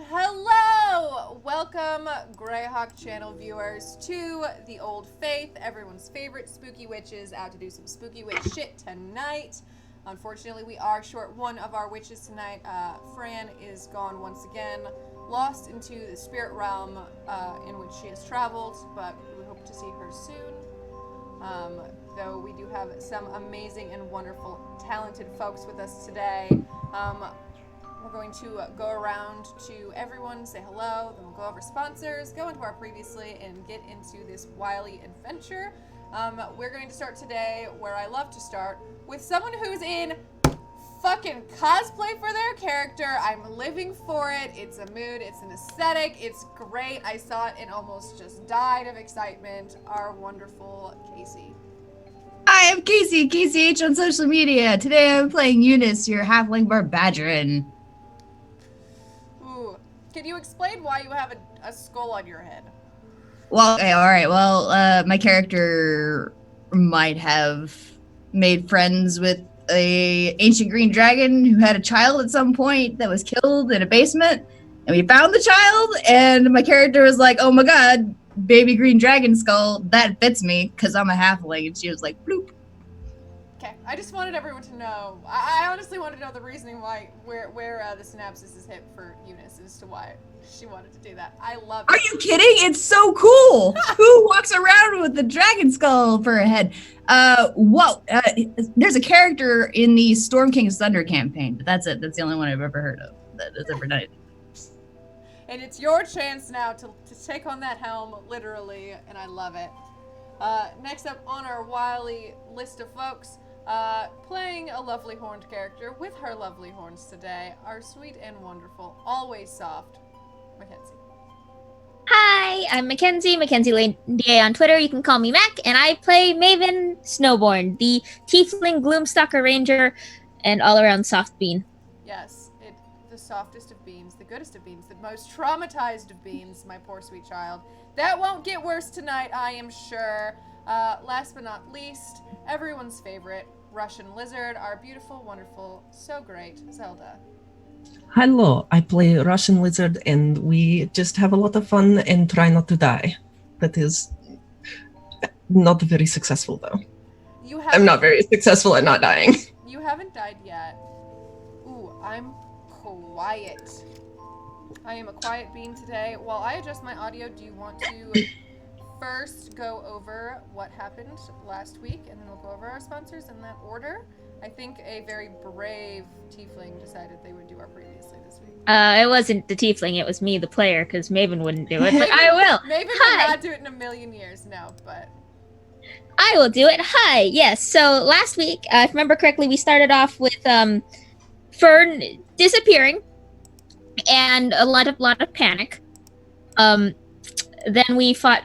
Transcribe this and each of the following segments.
Hello! Welcome, Greyhawk channel viewers, to The Old Faith, everyone's favorite spooky witches, out to do some spooky witch shit tonight. Unfortunately, we are short one of our witches tonight. Fran is gone once again, lost into the spirit realm in which she has traveled, but we hope to see her soon. Though we do have some amazing and wonderful, talented folks with us today. We're going to go around to everyone, say hello, then we'll go over sponsors, go into our previously, and get into this wily adventure. We're going to start today where I love to start, with someone who's in fucking cosplay for their character. I'm living for it. It's a mood, it's an aesthetic, it's great. I saw it and almost just died of excitement. Our wonderful Casey. Hi, I'm Casey H on social media. Today I'm playing Eunice, your halfling barbadron. Ooh, can you explain why you have a skull on your head? Well, okay, alright, well, my character might have made friends with a ancient green dragon who had a child at some point that was killed in a basement, and we found the child, and my character was like, oh my god, baby green dragon skull, that fits me, because I'm a halfling, and she was like, bloop. Okay, I just wanted everyone to know. I honestly want to know the reasoning why, where the synopsis is hit for Eunice as to why she wanted to do that. I love it. Are you kidding? It's so cool. Who walks around with the dragon skull for a head? There's a character in the Storm King's Thunder campaign, but that's it. That's the only one I've ever heard of that's ever done it. And it's your chance now to take on that helm, literally, and I love it. Next up on our wily list of folks, playing a lovely horned character with her lovely horns today, our sweet and wonderful, always soft, Mackenzie. Hi, I'm Mackenzie Lane DA on Twitter. You can call me Mac, and I play Maven Snowborn, the Tiefling Gloomstalker Ranger and all-around soft bean. Yes, the softest of beans, the goodest of beans, the most traumatized of beans, my poor sweet child. That won't get worse tonight, I am sure. Last but not least, everyone's favorite, Russian Lizard, our beautiful, wonderful, so great, Zelda. Hello, I play Russian Lizard, and we just have a lot of fun and try not to die. That is not very successful, though. I'm not very successful at not dying. You haven't died yet. Ooh, I'm quiet. I am a quiet being today. While I adjust my audio, do you want to first go over what happened last week, and then we'll go over our sponsors in that order? I think a very brave tiefling decided they would do our previously this week. It wasn't the tiefling, it was me, the player, because Maven wouldn't do it, but I will. Maven would not do it in a million years, no, but... I will do it. Hi, yes, so last week, if I remember correctly, we started off with Fern disappearing, and a lot of panic. Then we fought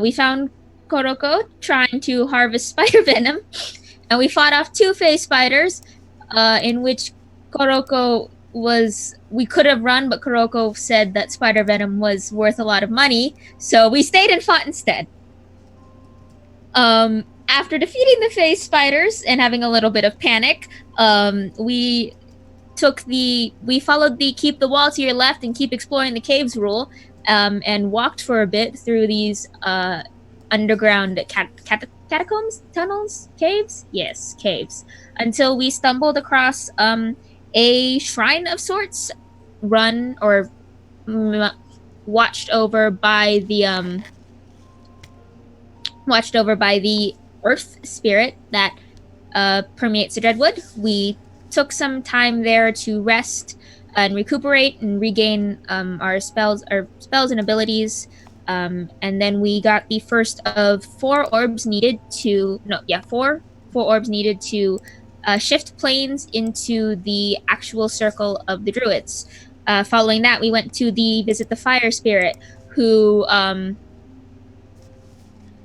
we found Koroko trying to harvest spider venom, and we fought off two phase spiders, in which Koroko we could have run, but Koroko said that spider venom was worth a lot of money, so we stayed and fought instead. After defeating the phase spiders and having a little bit of panic, we followed the keep the wall to your left and keep exploring the caves rule, and walked for a bit through these underground catacombs, tunnels, caves? Yes, caves. Until we stumbled across a shrine of sorts, run or watched over by the earth spirit that permeates the Dreadwood. We took some time there to rest and recuperate and regain our spells and abilities. And then we got the first of four orbs needed to shift planes into the actual circle of the druids. Following that, we went to visit the fire spirit, who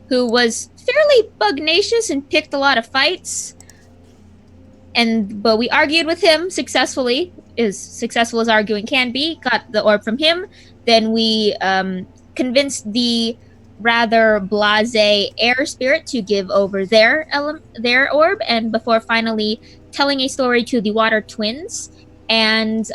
was fairly pugnacious and picked a lot of fights. But we argued with him successfully, as successful as arguing can be, got the orb from him. Then we convinced the rather blasé air spirit to give over their orb, and before finally telling a story to the water twins and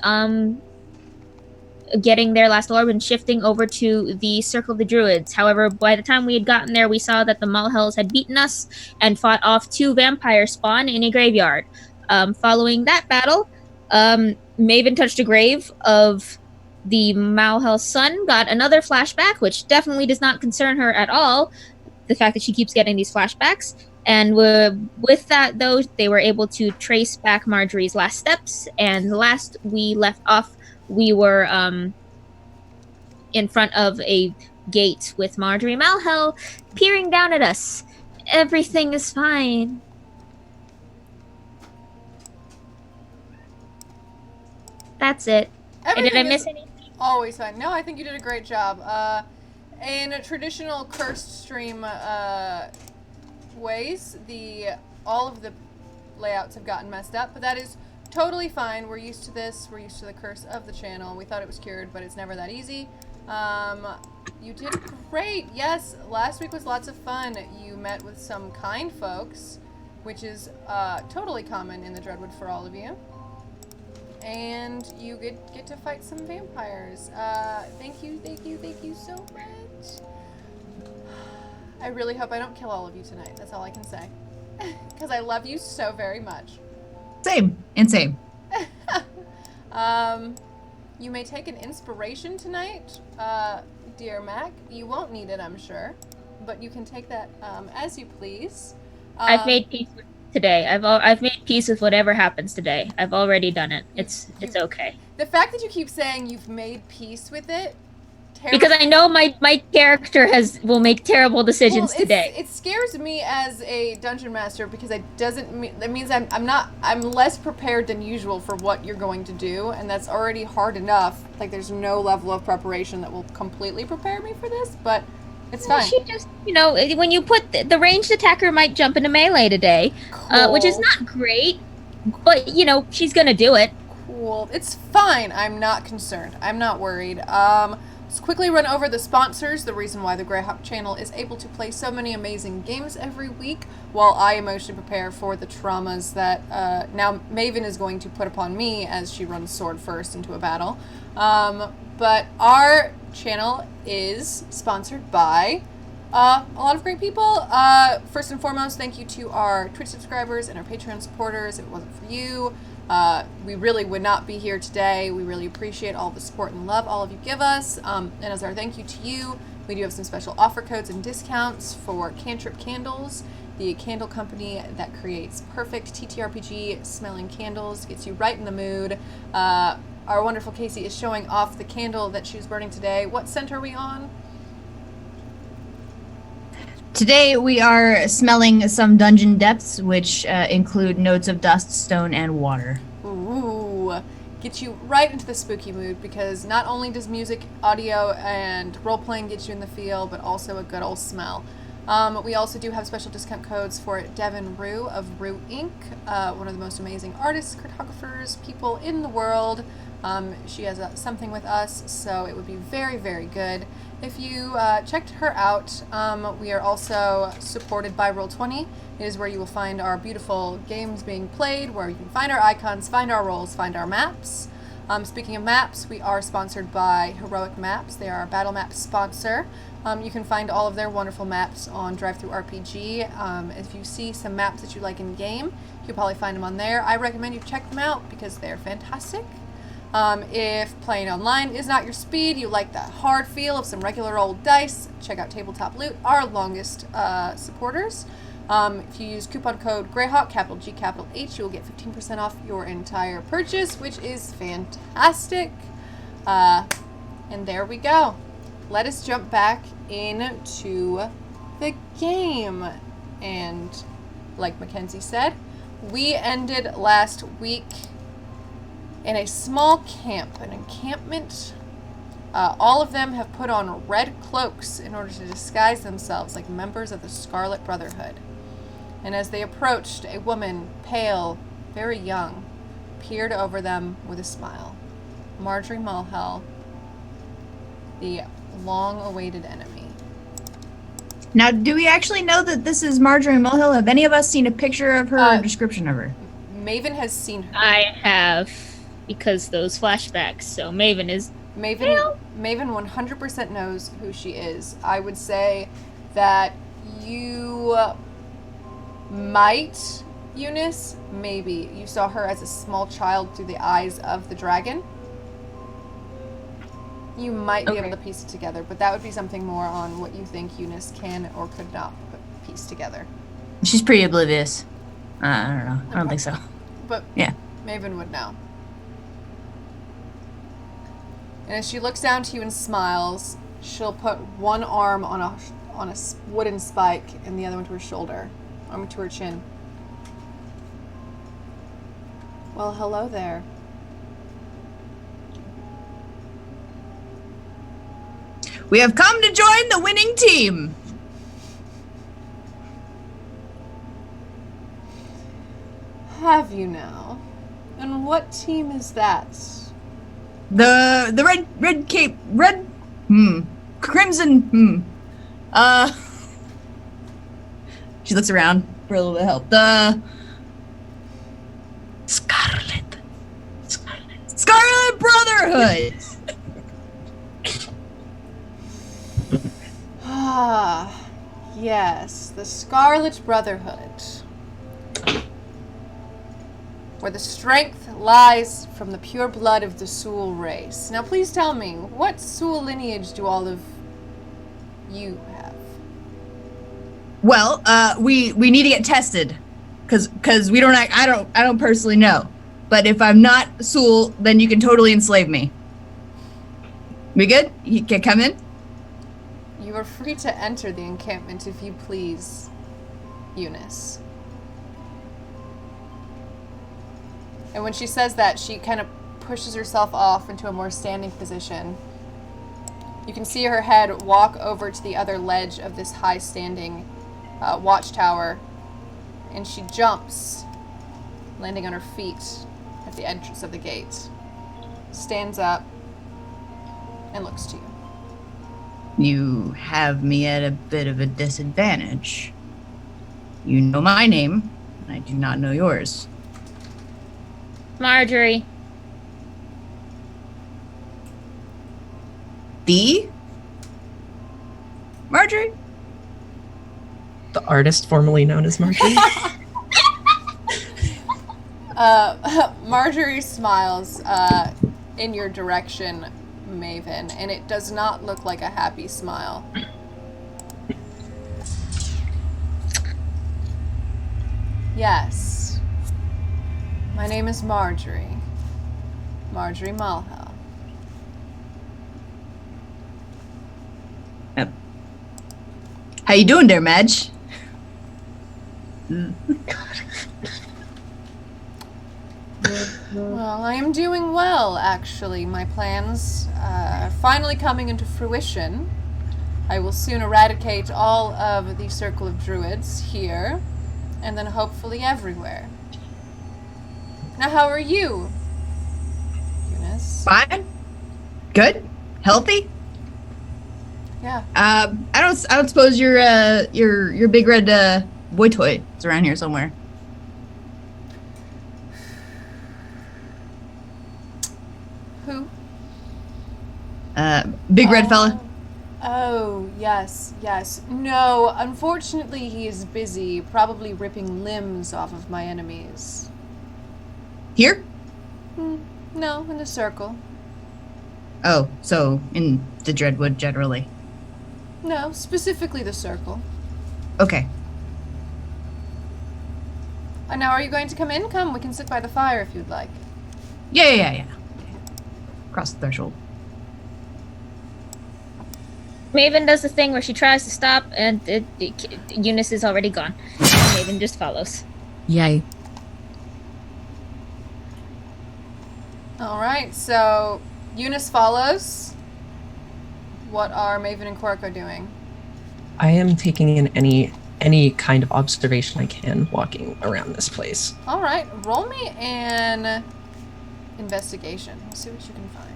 getting their last orb and shifting over to the Circle of the Druids. However, by the time we had gotten there, we saw that the Malhells had beaten us and fought off 2 vampire spawn in a graveyard. Following that battle, Maven touched a grave of the Malhell's son, got another flashback, which definitely does not concern her at all, the fact that she keeps getting these flashbacks. And with that, though, they were able to trace back Marjorie's last steps, and the last we left off, we were in front of a gate with Marjorie Malhell peering down at us. Everything is fine. That's it. Everything Did I miss anything? Always fine. No, I think you did a great job. In a traditional cursed stream ways, all of the layouts have gotten messed up, but that is totally fine. We're used to this. We're used to the curse of the channel. We thought it was cured, but it's never that easy. You did great. Yes, last week was lots of fun. You met with some kind folks, which is totally common in the Dreadwood for all of you. And you get to fight some vampires. Thank you so much. I really hope I don't kill all of you tonight. That's all I can say. Because I love you so very much. Same. And same. You may take an inspiration tonight, dear Mac. You won't need it, I'm sure. But you can take that as you please. I've made peace with today. I've made peace with whatever happens today. I've already done it. It's okay. The fact that you keep saying you've made peace with it, because I know my character will make terrible decisions today. It scares me as a dungeon master because that means I'm less prepared than usual for what you're going to do, and that's already hard enough. Like there's no level of preparation that will completely prepare me for this, but it's fine. She just, when you put the ranged attacker might jump into melee today, cool. Which is not great, but she's gonna do it. Cool. It's fine. I'm not concerned. I'm not worried. Let's quickly run over the sponsors, the reason why the Greyhawk channel is able to play so many amazing games every week, while I emotionally prepare for the traumas that now Maven is going to put upon me as she runs sword first into a battle. But our channel is sponsored by a lot of great people. First and foremost, thank you to our Twitch subscribers and our Patreon supporters. If it wasn't for you, we really would not be here today. We really appreciate all the support and love all of you give us. And as our thank you to you, we do have some special offer codes and discounts for Cantrip Candles, the candle company that creates perfect TTRPG smelling candles, gets you right in the mood. Our wonderful Casey is showing off the candle that she was burning today. What scent are we on? Today we are smelling some dungeon depths, which include notes of dust, stone, and water. Ooh, get you right into the spooky mood, because not only does music, audio, and role-playing get you in the feel, but also a good old smell. We also do have special discount codes for Devin Rue of Rue Inc., one of the most amazing artists, cartographers, people in the world. She has something with us, so it would be very, very good if you checked her out. We are also supported by Roll20. It is where you will find our beautiful games being played, where you can find our icons, find our roles, find our maps. Speaking of maps, we are sponsored by Heroic Maps. They are our Battle Map sponsor. You can find all of their wonderful maps on DriveThruRPG. If you see some maps that you like in game, you'll probably find them on there. I recommend you check them out because they're fantastic. If playing online is not your speed, you like that hard feel of some regular old dice, check out Tabletop Loot, our longest supporters. If you use coupon code Greyhawk, capital G, capital H, you will get 15% off your entire purchase, which is fantastic. And there we go. Let us jump back into the game. And like Mackenzie said, we ended last week in a small camp, an encampment. All of them have put on red cloaks in order to disguise themselves like members of the Scarlet Brotherhood. And as they approached, a woman, pale, very young, peered over them with a smile. Marjorie Malhell, the long-awaited enemy. Now, do we actually know that this is Marjorie Mulhill? Have any of us seen a picture of her or description of her? Maven has seen her. I have, because those flashbacks. So Maven is Maven 100% knows who she is. I would say that you might, Eunice, maybe. You saw her as a small child through the eyes of the dragon. You might be able to piece it together, but that would be something more on what you think Eunice can or could not piece together. She's pretty oblivious. I don't know. I don't think so. But yeah, Maven would know. And as she looks down to you and smiles, she'll put one arm on a wooden spike and the other one to her shoulder, arm to her chin. Well, hello there. We have come to join the winning team. Have you now? And what team is that? The red cape, crimson, She looks around for a little bit of help. The Scarlet Brotherhood. Ah, yes, the Scarlet Brotherhood. Where the strength lies from the pure blood of the Sul race. Now please tell me, what Sul lineage do all of you have? Well, we need to get tested, cause we don't. I don't personally know. But if I'm not Sul, then you can totally enslave me. We good? You can come in. You are free to enter the encampment if you please, Eunice. And when she says that, she kind of pushes herself off into a more standing position. You can see her head walk over to the other ledge of this high-standing watchtower, and she jumps, landing on her feet at the entrance of the gate. Stands up and looks to you. You have me at a bit of a disadvantage. You know my name, and I do not know yours. Marjorie. The Marjorie? The artist formerly known as Marjorie. Marjorie smiles in your direction, Maven, and it does not look like a happy smile. Yes. My name is Marjorie. Marjorie Malhel. Yep. How you doing there, Madge? Well, I am doing well, actually. My plans are finally coming into fruition. I will soon eradicate all of the Circle of Druids here, and then hopefully everywhere. Now, how are you, Eunice? Fine. Good. Healthy. Yeah. I don't suppose your big red boy toy is around here somewhere. Who? Big red fella. Oh, yes. No, unfortunately he is busy, probably ripping limbs off of my enemies. Here? No, in the circle. Oh, so in the Dreadwood generally. No, specifically the circle. Okay. Now, are you going to come in? Come, we can sit by the fire if you'd like. Yeah. Cross the threshold. Maven does the thing where she tries to stop, and Eunice is already gone. And Maven just follows. Yay. Alright, so Eunice follows. What are Maven and Korko doing? I am taking in any kind of observation I can walking around this place. Alright, roll me an investigation. See what you can find.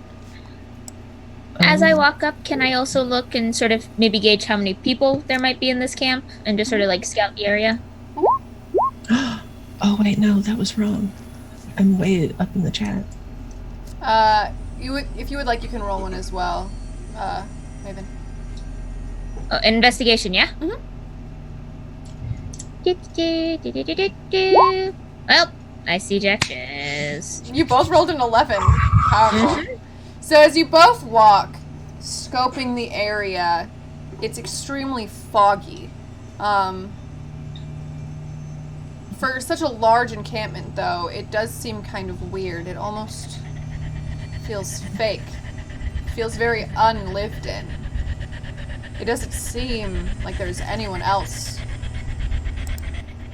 As I walk up, can I also look and sort of maybe gauge how many people there might be in this camp and just sort of like scout the area? Oh wait, no, that was wrong. I'm way up in the chat. if you would like, you can roll one as well, Maven. Investigation, yeah? Mhm. Well, I see Jack's. You both rolled an 11. Powerful. So as you both walk, scoping the area, it's extremely foggy. For such a large encampment, though, it does seem kind of weird. It almost feels fake. It feels very unlived in. It doesn't seem like there's anyone else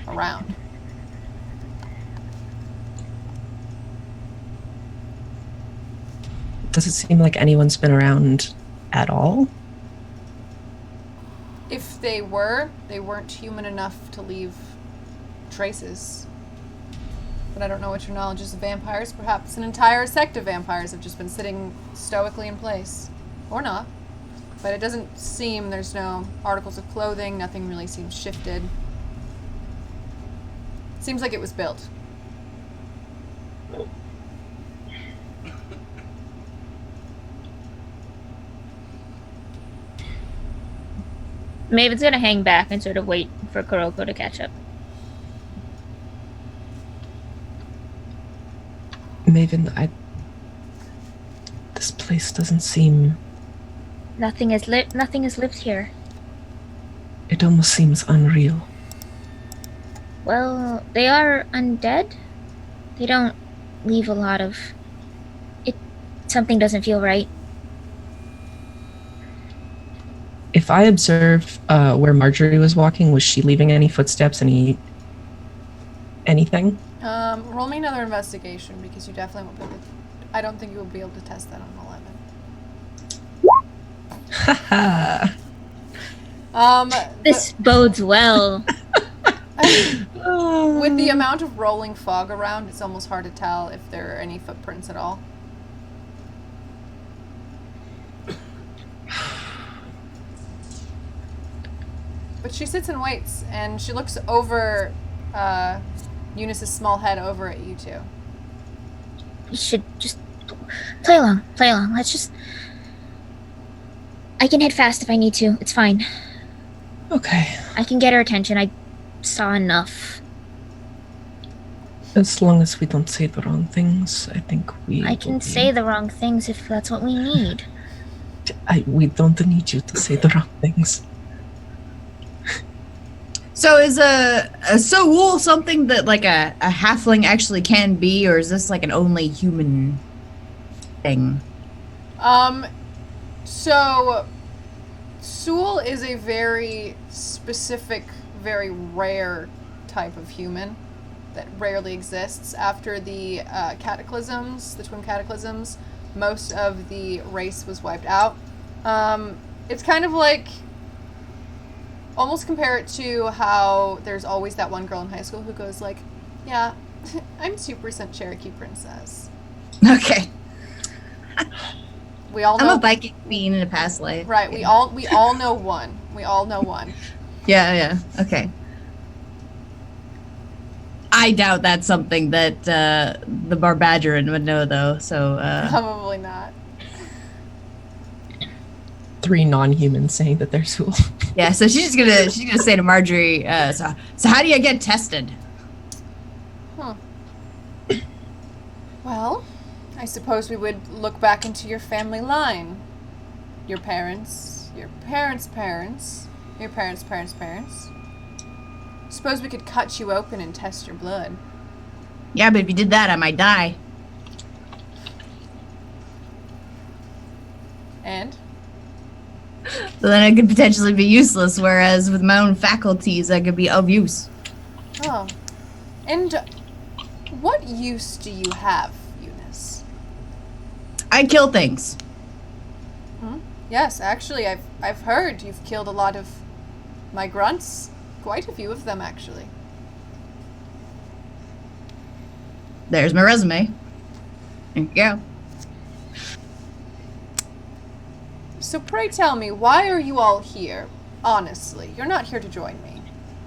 around. Does it seem like anyone's been around at all? If they were, they weren't human enough to leave traces. But I don't know what your knowledge is of vampires. Perhaps an entire sect of vampires have just been sitting stoically in place. Or not. But it doesn't seem, there's no articles of clothing, nothing really seems shifted. Seems like it was built. Maven's gonna hang back and sort of wait for Kuroko to catch up. Maven, this place doesn't seem... Nothing has lived here. It almost seems unreal. Well, they are undead. They don't leave a lot of... Something doesn't feel right. If I observe where Marjorie was walking, was she leaving any footsteps, anything? Roll me another investigation, because you definitely won't be able to... I don't think you will be able to test that on 11. Haha. This bodes well. With the amount of rolling fog around, it's almost hard to tell if there are any footprints at all. But she sits and waits, and she looks over Eunice's small head over at you two. You should just play along. Let's just... I can hit fast if I need to. It's fine. Okay. I can get her attention. I saw enough. As long as we don't say the wrong things, I think I can say the wrong things if that's what we need. We don't need you to say the wrong things. So is a soul something that like a halfling actually can be, or is this like an only human thing? So Soul is a very specific, very rare type of human that rarely exists. After the cataclysms, the twin cataclysms, most of the race was wiped out. It's kind of like, almost compare it to how there's always that one girl in high school who goes like, yeah, I'm 2% Cherokee princess. Okay. We all know. I'm a Viking queen in a past life. Right, we all know one. We all know one. Yeah, okay. I doubt that's something that the Barbadgeran would know, though, so... Probably not. 3 non-humans saying that they're Soul. Yeah, so she's gonna say to Marjorie, so how do you get tested? Huh. Well, I suppose we would look back into your family line. Your parents, your parents' parents, your parents' parents' parents. Suppose we could cut you open and test your blood. Yeah, but if you did that, I might die. And? So then I could potentially be useless, whereas with my own faculties, I could be of use. Oh. And what use do you have, Eunice? I kill things. Yes, actually, I've heard you've killed a lot of my grunts. Quite a few of them, actually. There's my resume. There you go. So pray tell me, why are you all here? Honestly, you're not here to join me.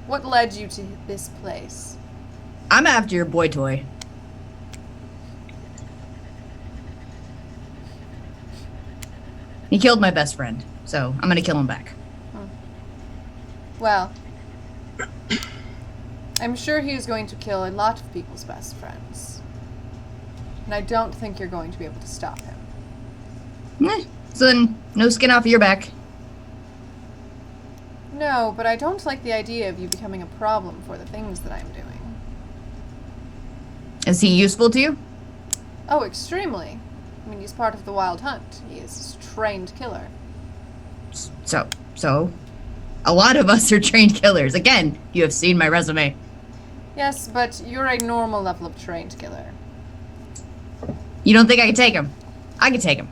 What led you to this place? I'm after your boy toy. He killed my best friend, so I'm gonna kill him back. Well, I'm sure he is going to kill a lot of people's best friends. And I don't think you're going to be able to stop him. So then, no skin off your back. No, but I don't like the idea of you becoming a problem for the things that I'm doing. Is he useful to you? Oh, extremely. I mean, he's part of the Wild Hunt. He is a trained killer. So, a lot of us are trained killers. Again, you have seen my resume. Yes, but you're a normal level of trained killer. You don't think I can take him? I can take him.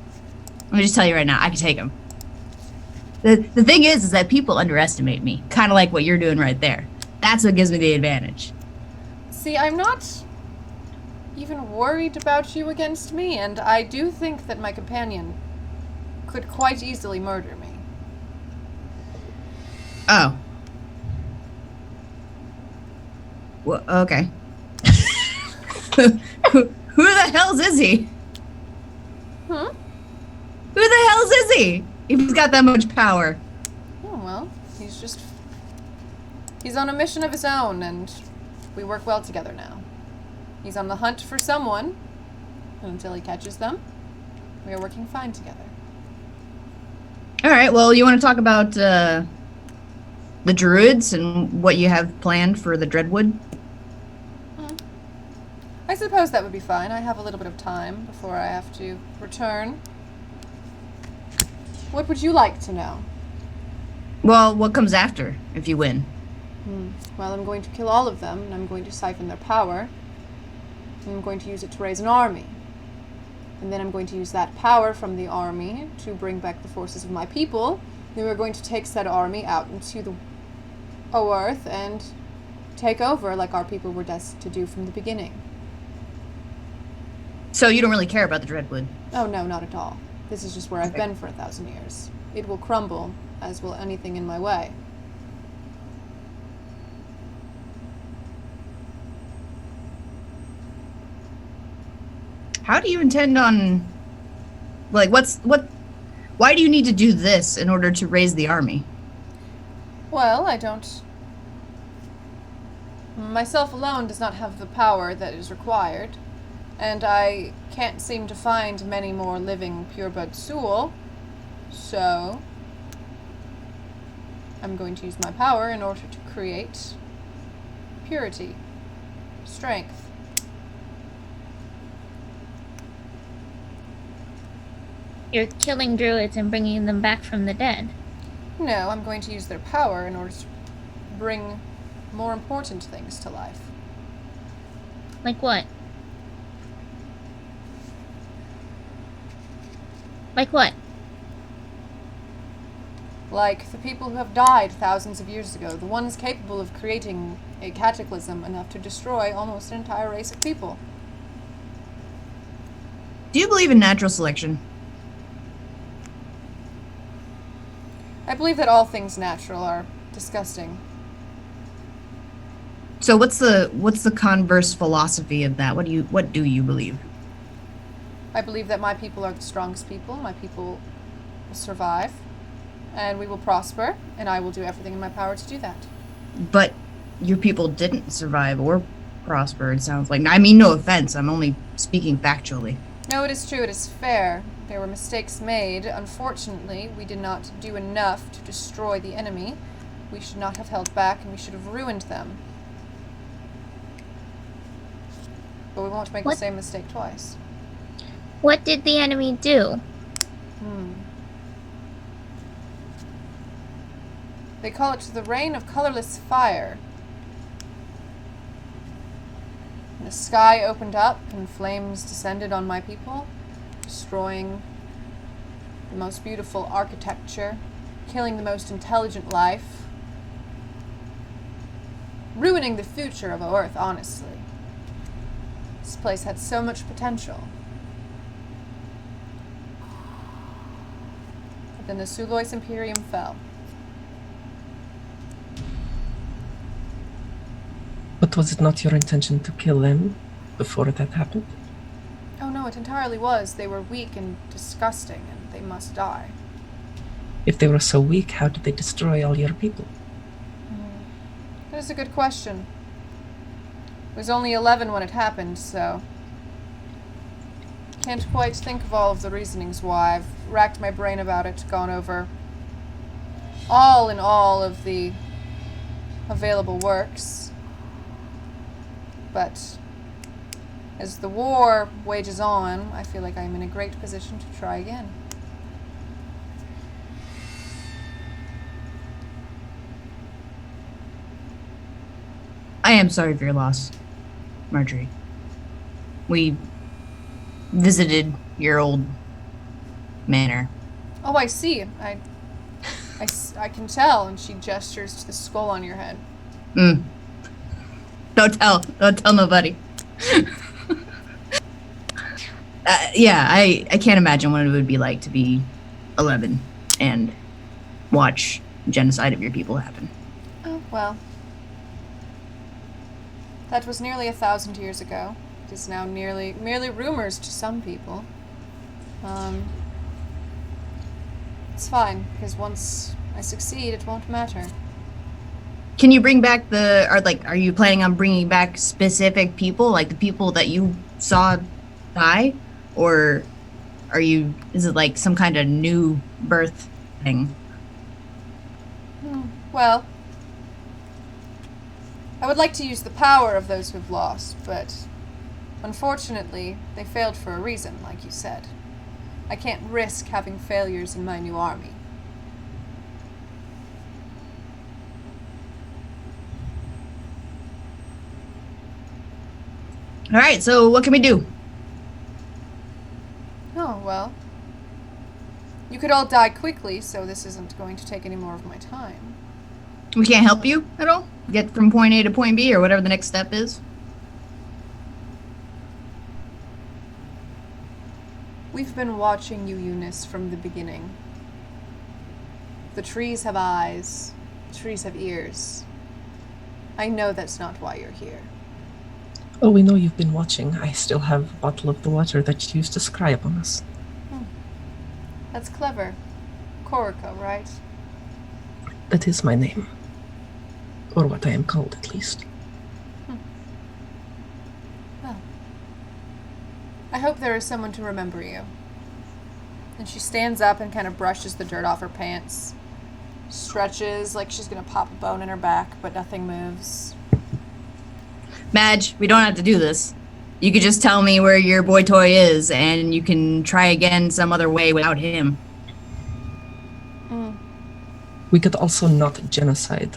Let me just tell you right now, I can take him. The thing is that people underestimate me, kind of like what you're doing right there. That's what gives me the advantage. See, I'm not even worried about you against me, and I do think that my companion could quite easily murder me. Oh. Well, okay. Who the hell's is he? Hmm? Who the hell's is he? If he's got that much power. Oh, well, he's on a mission of his own, and we work well together now. He's on the hunt for someone, and until he catches them, we are working fine together. Alright, well, you want to talk about the druids and what you have planned for the Dreadwood? I suppose that would be fine. I have a little bit of time before I have to return. What would you like to know? Well, what comes after if you win? Well, I'm going to kill all of them, and I'm going to siphon their power. And I'm going to use it to raise an army. And then I'm going to use that power from the army to bring back the forces of my people. Then we're going to take said army out into the earth and take over like our people were destined to do from the beginning. So you don't really care about the Dreadwood? Oh, no, not at all. This is just where I've been for 1,000 years. It will crumble, as will anything in my way. How do you intend on... Like, why do you need to do this in order to raise the army? Well, I don't... Myself alone does not have the power that is required, and I can't seem to find many more living purebred Sul, so I'm going to use my power in order to create purity, strength. You're killing druids and bringing them back from the dead. No, I'm going to use their power in order to bring more important things to life. Like what? Like what? Like the people who have died thousands of years ago, the ones capable of creating a cataclysm enough to destroy almost an entire race of people. Do you believe in natural selection? I believe that all things natural are disgusting. So what's the converse philosophy of that? What do you believe? I believe that my people are the strongest people. My people will survive, and we will prosper, and I will do everything in my power to do that. But your people didn't survive or prosper, it sounds like. I mean, no offense. I'm only speaking factually. No, it is true. It is fair. There were mistakes made. Unfortunately, we did not do enough to destroy the enemy. We should not have held back, and we should have ruined them. But we won't make the same mistake twice. What did the enemy do? They call it the Rain of Colorless Fire. And the sky opened up and flames descended on my people, destroying the most beautiful architecture, killing the most intelligent life, ruining the future of Earth, honestly. This place had so much potential. But then the Sulois Imperium fell. But was it not your intention to kill them before that happened? Oh no, it entirely was. They were weak and disgusting, and they must die. If they were so weak, how did they destroy all your people? That is a good question. I was only 11 when it happened, so... Can't quite think of all of the reasonings why. I've racked my brain about it, gone over all in all of the available works. But as the war wages on, I feel like I'm in a great position to try again. I am sorry for your loss, Marjorie. We visited your old manor. Oh, I see. I can tell. And she gestures to the skull on your head. Don't tell nobody. Yeah, I can't imagine what it would be like to be 11 and watch genocide of your people happen. Oh, well. That was nearly 1,000 years ago. It is now merely rumors to some people. It's fine, because once I succeed, it won't matter. Can you bring back are you planning on bringing back specific people, like the people that you saw die? Or is it like some kind of new birth thing? Well, I would like to use the power of those who've lost, but unfortunately, they failed for a reason, like you said. I can't risk having failures in my new army. All right, so what can we do? Oh, well. You could all die quickly, so this isn't going to take any more of my time. We can't help you at all? Get from point A to point B or whatever the next step is? We've been watching you, Eunice, from the beginning. The trees have eyes. The trees have ears. I know that's not why you're here. Oh, we know you've been watching. I still have a bottle of the water that you used to scry upon us. That's clever. Koriko, right? That is my name. Or what I am called, at least. Well, I hope there is someone to remember you. And she stands up and kind of brushes the dirt off her pants. Stretches like she's gonna pop a bone in her back, but nothing moves. Madge, we don't have to do this. You could just tell me where your boy toy is, and you can try again some other way without him. We could also not genocide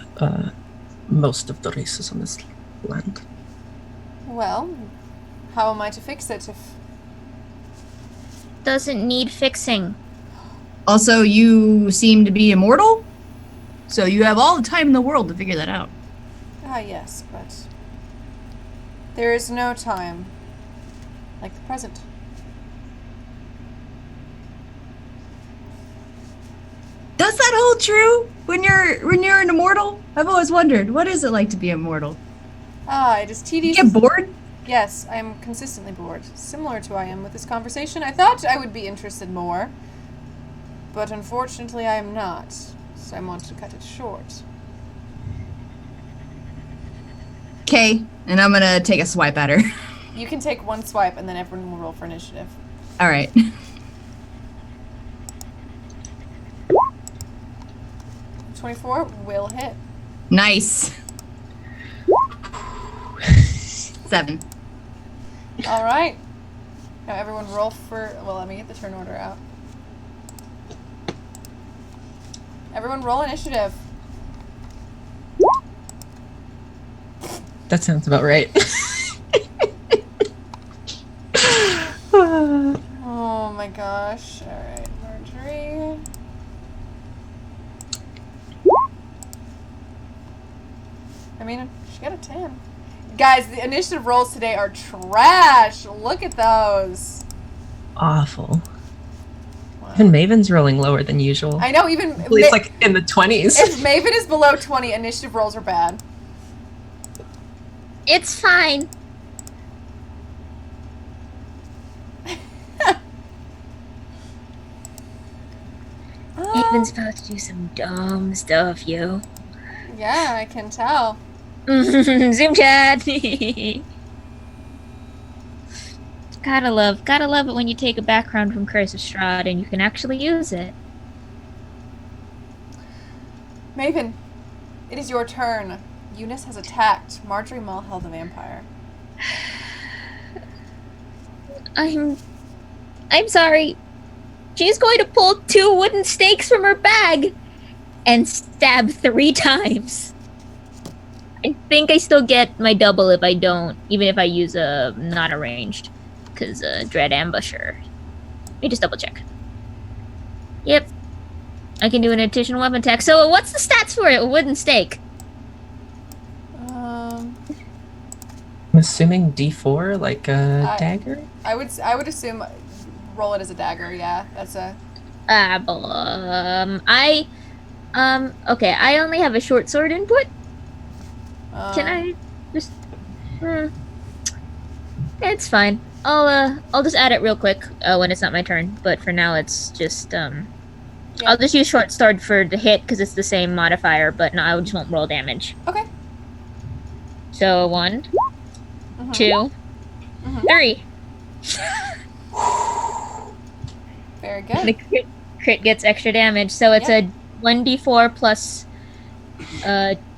most of the races on this land. Well, how am I to fix it if... Doesn't need fixing. Also, you seem to be immortal, so you have all the time in the world to figure that out. Ah, yes, but... there is no time like the present. Does that hold true when you're an immortal? I've always wondered, what is it like to be immortal? Ah, it is tedious. You get bored? Yes, I am consistently bored. Similar to I am with this conversation. I thought I would be interested more, but unfortunately I am not. So I want to cut it short. Okay, and I'm gonna take a swipe at her. You can take one swipe and then everyone will roll for initiative. All right. 24 will hit. Nice. 7. All right. Now everyone roll for... well, let me get the turn order out. Everyone roll initiative. That sounds about right. Oh my gosh. All right, Marjorie. I mean, she got a 10. Guys, the initiative rolls today are trash. Look at those. Awful. Wow. And Maven's rolling lower than usual. I know, even... It's like in the 20s. If Maven is below 20, initiative rolls are bad. It's fine. Maven's about to do some dumb stuff, yo. Yeah, I can tell. Zoom chat. Gotta love it when you take a background from Curse of Strahd and you can actually use it. Maven, it is your turn. Eunice has attacked Marjorie Mulhall the vampire. I'm sorry. She's going to pull 2 wooden stakes from her bag and stab 3 times. I think I still get my double if I don't, even if I use a not arranged, because Dread Ambusher. Let me just double check. Yep, I can do an additional weapon attack. So what's the stats for it? A wooden stake. I'm assuming D4, like a dagger. I would assume roll it as a dagger. Yeah, that's a. Okay. I only have a short sword input. Can Um, I just? It's fine. I'll just add it real quick when it's not my turn. But for now, it's just I'll just use short sword for the hit because it's the same modifier. But no, I just won't roll damage. Okay. So 1, Mhm. 2, Mhm. 3. Very The good. crit gets extra damage, so it's Yeah. a 1d4 plus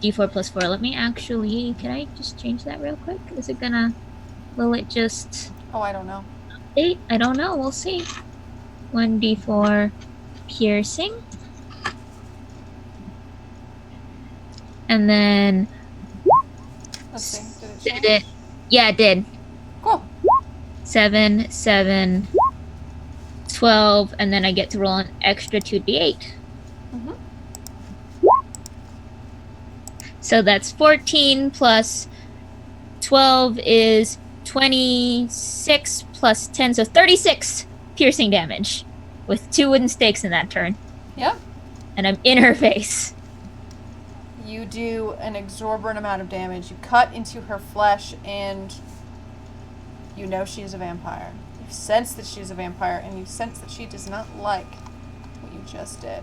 d4 plus 4. Let me actually, can I just change that real quick? Is it gonna, will it just Oh, I don't know. update? I don't know, we'll see. 1d4 piercing. And then Let's see. Did it did change? it? Yeah, it did. Cool. 7, 7, 12, and then I get to roll an extra 2d8. Mhm. So that's 14 plus 12 is 26 plus 10, so 36 piercing damage with 2 wooden stakes in that turn. Yep. And I'm in her face. You do an exorbitant amount of damage. You cut into her flesh, and you know she is a vampire. You sense that she is a vampire, and you sense that she does not like what you just did.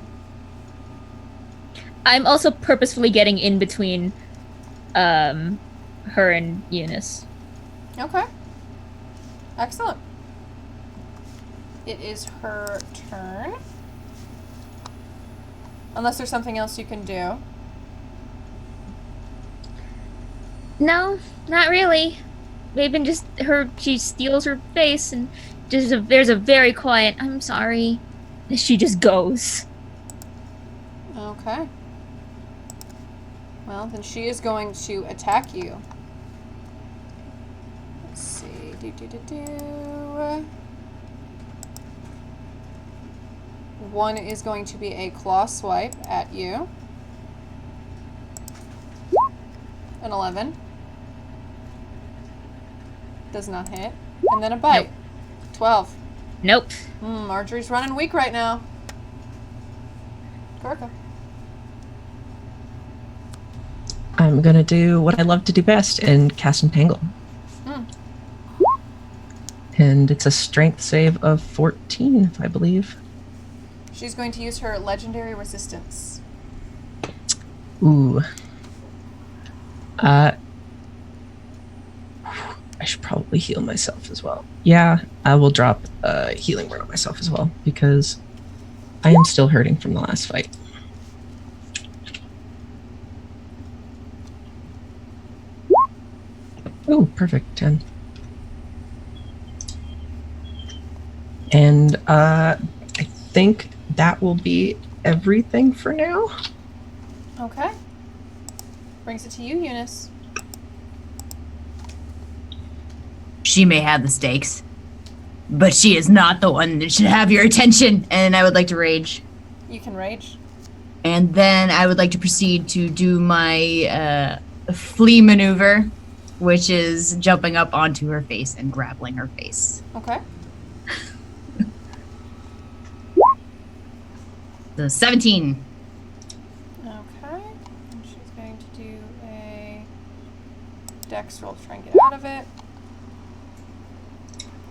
I'm also purposefully getting in between her and Eunice. Okay. Excellent. It is her turn. Unless there's something else you can do. No, not really. Maven just she steals her face and there's a very quiet I'm sorry. She just goes. Okay. Well, then she is going to attack you. Let's see. One is going to be a claw swipe at you. An 11. Does not hit. And then a bite. Nope. 12. Nope. Marjorie's running weak right now. Gorka. I'm gonna do what I love to do best and cast Entangle. And it's a strength save of 14, I believe. She's going to use her legendary resistance. Ooh. I should probably heal myself as well. Yeah, I will drop a healing word on myself as well, because I am still hurting from the last fight. Oh, perfect. 10. And I think that will be everything for now. Okay. Brings it to you, Eunice. She may have the stakes, but she is not the one that should have your attention. And I would like to rage. You can rage. And then I would like to proceed to do my flee maneuver, which is jumping up onto her face and grappling her face. Okay. So 17. Okay. And she's going to do a dex roll to try and get out of it.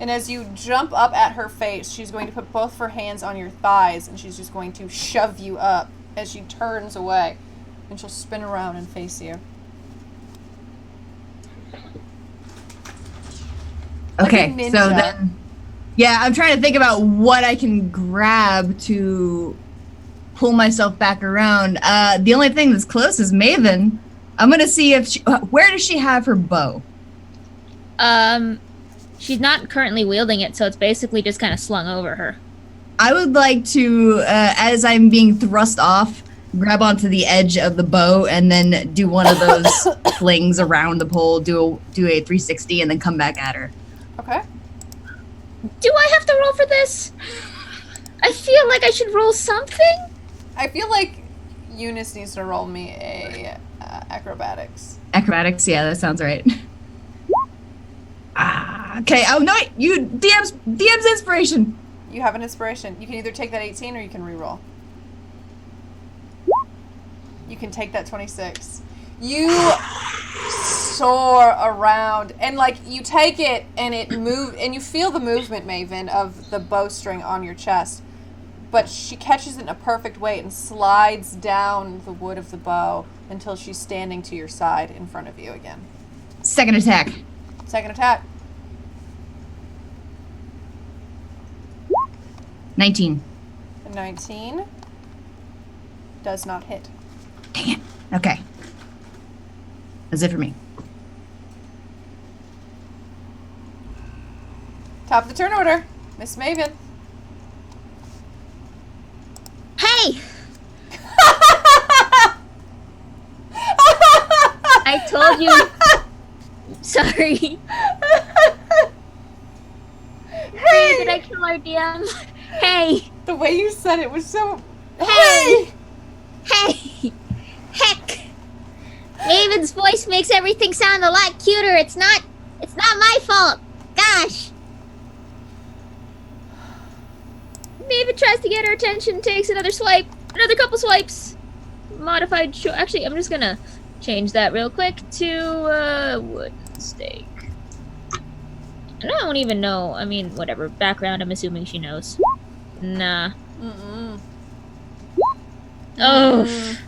And as you jump up at her face, she's going to put both of her hands on your thighs, and she's just going to shove you up as she turns away. And she'll spin around and face you. Okay, Like a so ninja. then... Yeah, I'm trying to think about what I can grab to pull myself back around. The only thing that's close is Maven. I'm gonna see if she... Where does she have her bow? She's not currently wielding it, so it's basically just kind of slung over her. I would like to, as I'm being thrust off, grab onto the edge of the bow and then do one of those flings around the pole, do a 360, and then come back at her. Okay. Do I have to roll for this? I feel like I should roll something. I feel like Eunice needs to roll me a acrobatics. Acrobatics, yeah, that sounds right. Okay. Oh no, you DM's inspiration. You have an inspiration. You can either take that 18 or you can re-roll. You can take that 26. You soar around and like you take it and it move and you feel the movement, Maven, of the bowstring on your chest. But she catches it in a perfect way and slides down the wood of the bow until she's standing to your side in front of you again. Second attack. Second attack. 19. 19 does not hit. Dang it. Okay. That's it for me. Top of the turn order, Miss Maven. Hey! I told you. Sorry. Hey! Did I kill our DM? Hey! The way you said it was so... Hey! Hey! Heck! Maven's voice makes everything sound a lot cuter. It's not my fault. Gosh! Maven tries to get her attention, takes another swipe, another couple swipes. Modified show. Actually, I'm just gonna change that real quick to wood steak. I don't even know. I mean, whatever. Background, I'm assuming she knows. Nah. Mm-mm. Oh. Mm.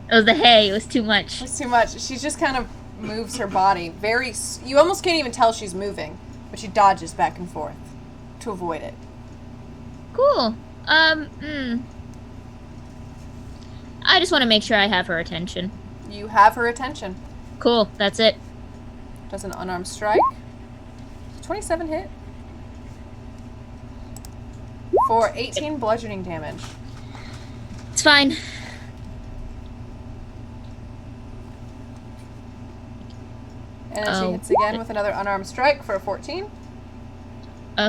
It was the hay. It was too much. It's too much. She just kind of moves her body. You almost can't even tell she's moving, but she dodges back and forth to avoid it. Cool. I just want to make sure I have her attention. You have her attention. Cool. That's it. Does an unarmed strike. 27 hit. For 18 bludgeoning damage. It's fine. And then she hits again with another unarmed strike for a 14.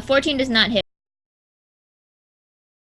14 does not hit.